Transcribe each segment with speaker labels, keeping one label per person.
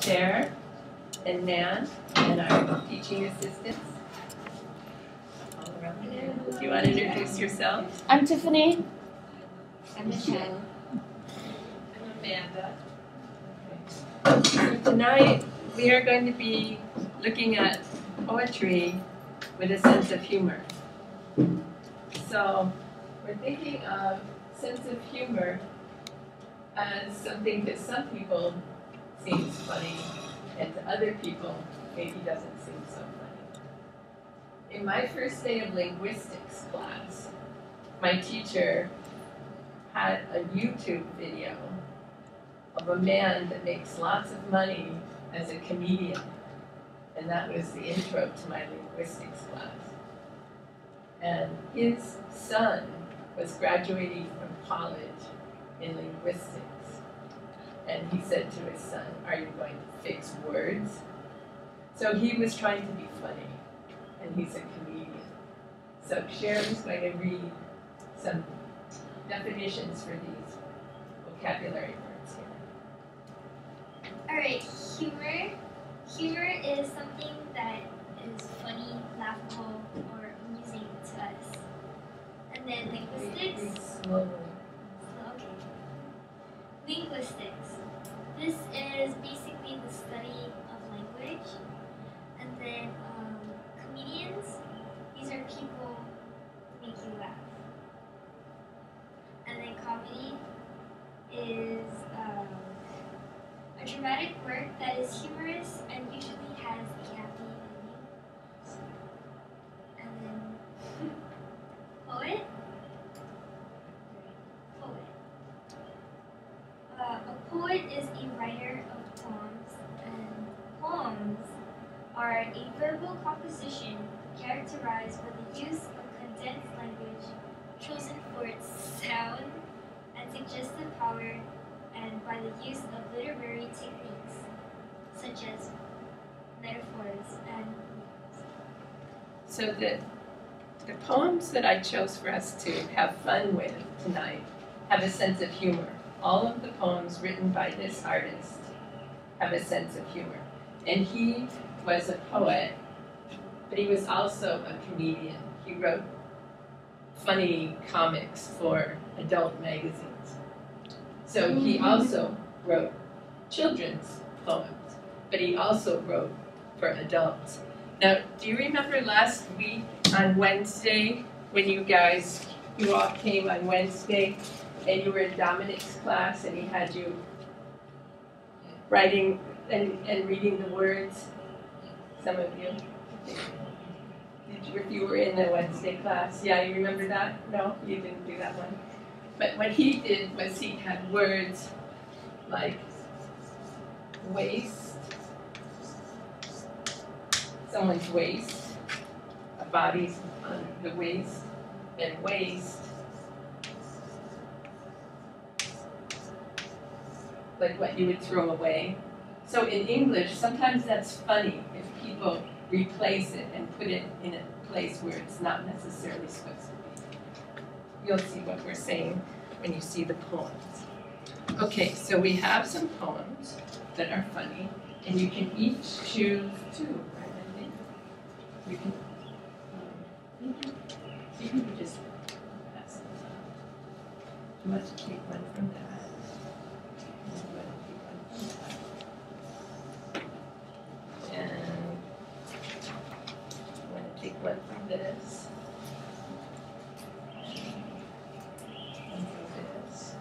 Speaker 1: Cher and Nan and our teaching assistants all around here. Do you want to introduce yourself?
Speaker 2: I'm Tiffany.
Speaker 3: I'm Michelle.
Speaker 1: I'm Amanda. So tonight we are going to be looking at poetry with a sense of humor. So we're thinking of sense of humor as something that some people seems funny and to other people maybe doesn't seem so funny. In my first day of linguistics class, my teacher had a YouTube video of a man that makes lots of money as a comedian. And that was the intro to my linguistics class. And his son was graduating from college in linguistics. And he said to his son, "Are you going to fix words?" So he was trying to be funny, and he's a comedian. So Sharon's going to read some definitions for these vocabulary words here.
Speaker 3: Alright, humor. Humor is something that is funny, laughable, or amusing to us. And then linguistics.
Speaker 1: Read slowly.
Speaker 3: Okay. Linguistics. This is basically the study of language. And then comedians. These are people who make you laugh. And then comedy is a dramatic work that is humorous and usually has a happy ending. And then poet. A poet is a writer of poems, and poems are a verbal composition characterized by the use of condensed language chosen for its sound and suggestive power, and by the use of literary techniques such as metaphors and
Speaker 1: So the poems that I chose for us to have fun with tonight have a sense of humor. All of the poems written by this artist have a sense of humor. And he was a poet, but he was also a comedian. He wrote funny comics for adult magazines. So he also wrote children's poems, but he also wrote for adults. Now, do you remember last week on Wednesday when you all came on Wednesday and you were in Dominic's class and he had you writing and reading the words? Some of you. If you were in the Wednesday class. Yeah, you remember that? No, you didn't do that one. But what he did was he had words like waist, someone's waist, a body's on the waist, and waist, like what you would throw away. So in English, sometimes that's funny if people replace it and put it in a place where it's not necessarily supposed to be. You'll see what we're saying when you see the poems. Okay, so we have some poems that are funny, and you can each choose two, right? I think you can just pass them on. Do you want to take one from that? And I want to take one from this. One from this.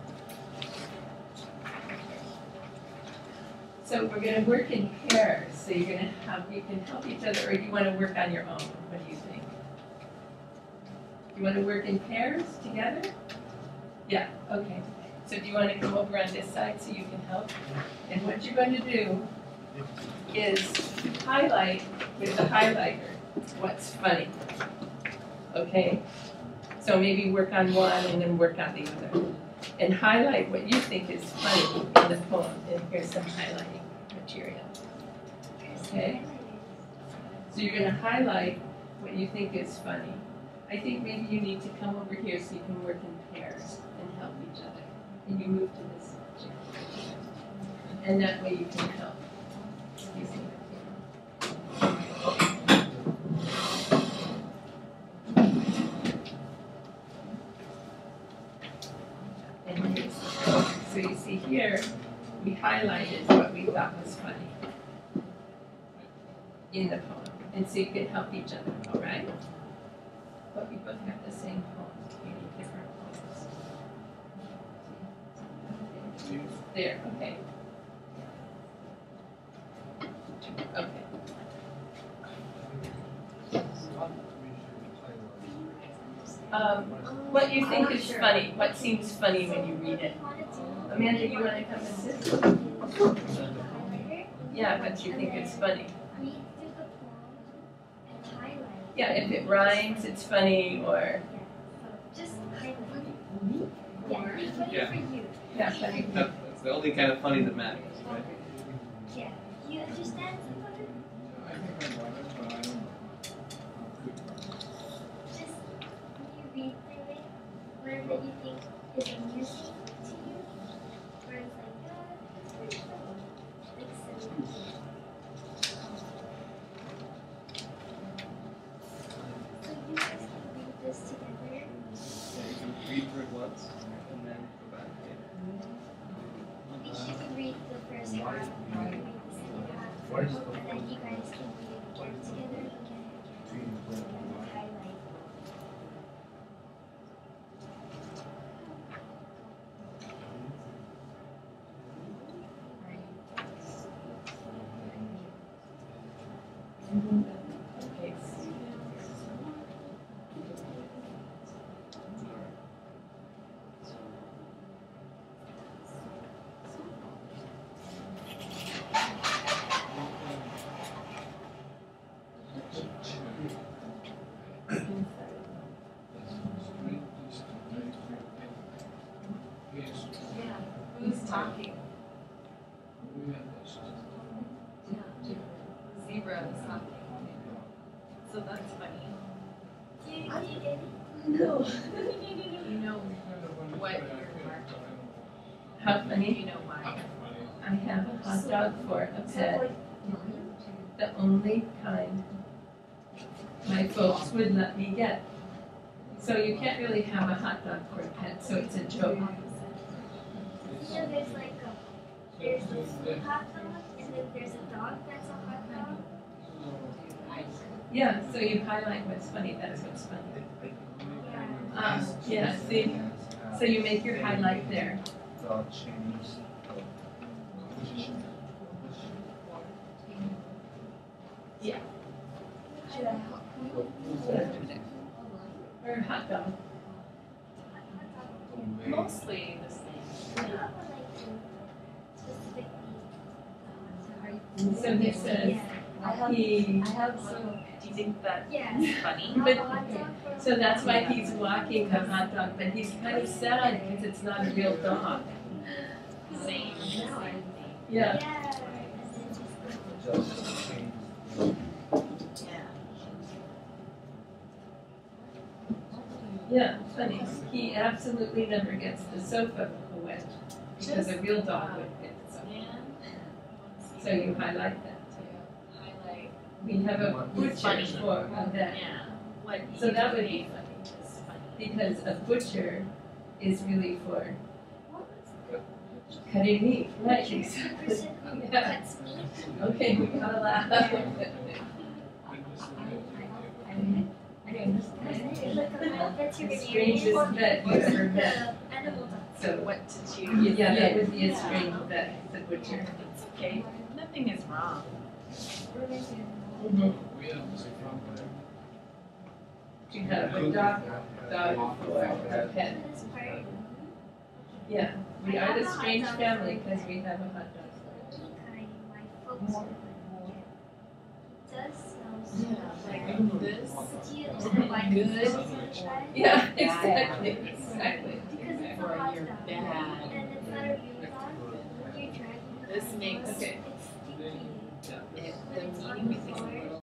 Speaker 1: So we're going to work in pairs. So you're going to you can help each other, or do you want to work on your own? What do you think? You want to work in pairs together? Yeah, okay. So do you want to come over on this side so you can help? And what you're going to do is highlight with the highlighter what's funny. Okay? So maybe work on one and then work on the other. And highlight what you think is funny in the poem. And here's some highlighting material. Okay? So you're going to highlight what you think is funny. I think maybe you need to come over here so you can work in pairs and help each other. And you move to this chair. And that way you can help. Excuse me. And so you see here, we highlighted what we thought was funny in the poem. And so you can help each other, all right? But we both have the same poem. We need different poems. There, okay. Okay. What you think is funny? What seems funny when you read it? Amanda, you want to come assist? Yeah, what you think is funny? Yeah, if it rhymes, it's funny, or
Speaker 3: Just highlight. Yeah, funny
Speaker 2: Yeah.
Speaker 3: for you.
Speaker 1: yeah, funny.
Speaker 2: That's the only kind of funny that matters, right?
Speaker 3: Yeah. You understand somebody? Just when you read through it, whatever you think is amusing to you, or it's like, it's pretty funny. Like silly. So you guys can read this together.
Speaker 2: Yeah, you can read through it once and then go back.
Speaker 3: Each you can read the first half, and you read the second half, and then you guys can read it again together, again, and then highlight.
Speaker 1: Okay. Yeah, who's talking? Zebra is talking. So that's funny.
Speaker 3: Do you get it?
Speaker 1: No.
Speaker 4: You know what you're marking.
Speaker 1: How funny?
Speaker 4: You know why.
Speaker 1: I have a hot dog for a pet, the only kind my folks would let me get. So you can't really have a hot dog for a pet, so it's a joke.
Speaker 3: You know, there's like there's this hot dog, and then there's a dog that's a hot dog.
Speaker 1: Yeah, so you highlight what's funny, that's what's funny. Yeah, see? So you make your highlight there. Yeah.
Speaker 3: Should I help you?
Speaker 1: Or a hot dog.
Speaker 4: Mostly the same.
Speaker 3: I would like to specifically.
Speaker 1: So he says, he,
Speaker 4: I have some. Do you think that
Speaker 3: Yeah.
Speaker 4: is funny?
Speaker 1: But-
Speaker 3: Hot dog for-
Speaker 1: so that's why he's walking the hot dog, but he's kind of sad because it's not a real dog.
Speaker 4: Same.
Speaker 1: Yeah.
Speaker 3: Yeah.
Speaker 4: Yeah.
Speaker 1: Yeah, funny. He absolutely never gets the sofa wet because a real dog would fit the sofa.
Speaker 4: Yeah.
Speaker 1: So you highlight that.
Speaker 4: Highlight.
Speaker 1: We have a butcher
Speaker 4: Funny.
Speaker 1: for a vet
Speaker 4: Yeah. What
Speaker 1: So
Speaker 4: you
Speaker 1: that would
Speaker 4: think
Speaker 1: be funny.
Speaker 4: is funny.
Speaker 1: because a butcher is really for cutting meat. Right,
Speaker 3: The
Speaker 1: exactly.
Speaker 3: person who
Speaker 1: Yeah.
Speaker 3: cuts meat.
Speaker 1: Okay, we gotta laugh.
Speaker 3: I understand. Like a veterinarian.
Speaker 1: Strangest vet you ever
Speaker 3: The
Speaker 1: met.
Speaker 3: animal doctor.
Speaker 1: So
Speaker 4: What did you?
Speaker 1: yeah, that would be a strange vet, the butcher.
Speaker 4: It's okay. Nothing is wrong.
Speaker 1: Mm-hmm. You have a dog for a pet.
Speaker 3: This part,
Speaker 1: Yeah, we are the strange family because we have a hot dog.
Speaker 3: any kind my folks would like it. Does smell
Speaker 4: Like this.
Speaker 3: Do you understand why
Speaker 4: Good.
Speaker 3: it smells like that?
Speaker 1: Yeah, exactly, exactly.
Speaker 3: Because it's a
Speaker 4: Or
Speaker 3: hot
Speaker 4: you're
Speaker 3: dog.
Speaker 4: bad.
Speaker 3: And it's not a real dog. When you're dragging the
Speaker 4: This
Speaker 3: hot
Speaker 4: makes-
Speaker 3: dog,
Speaker 1: Okay.
Speaker 3: it's sticky.
Speaker 4: If
Speaker 3: When
Speaker 4: the
Speaker 3: it's on
Speaker 4: meeting
Speaker 3: the
Speaker 4: is
Speaker 3: floor,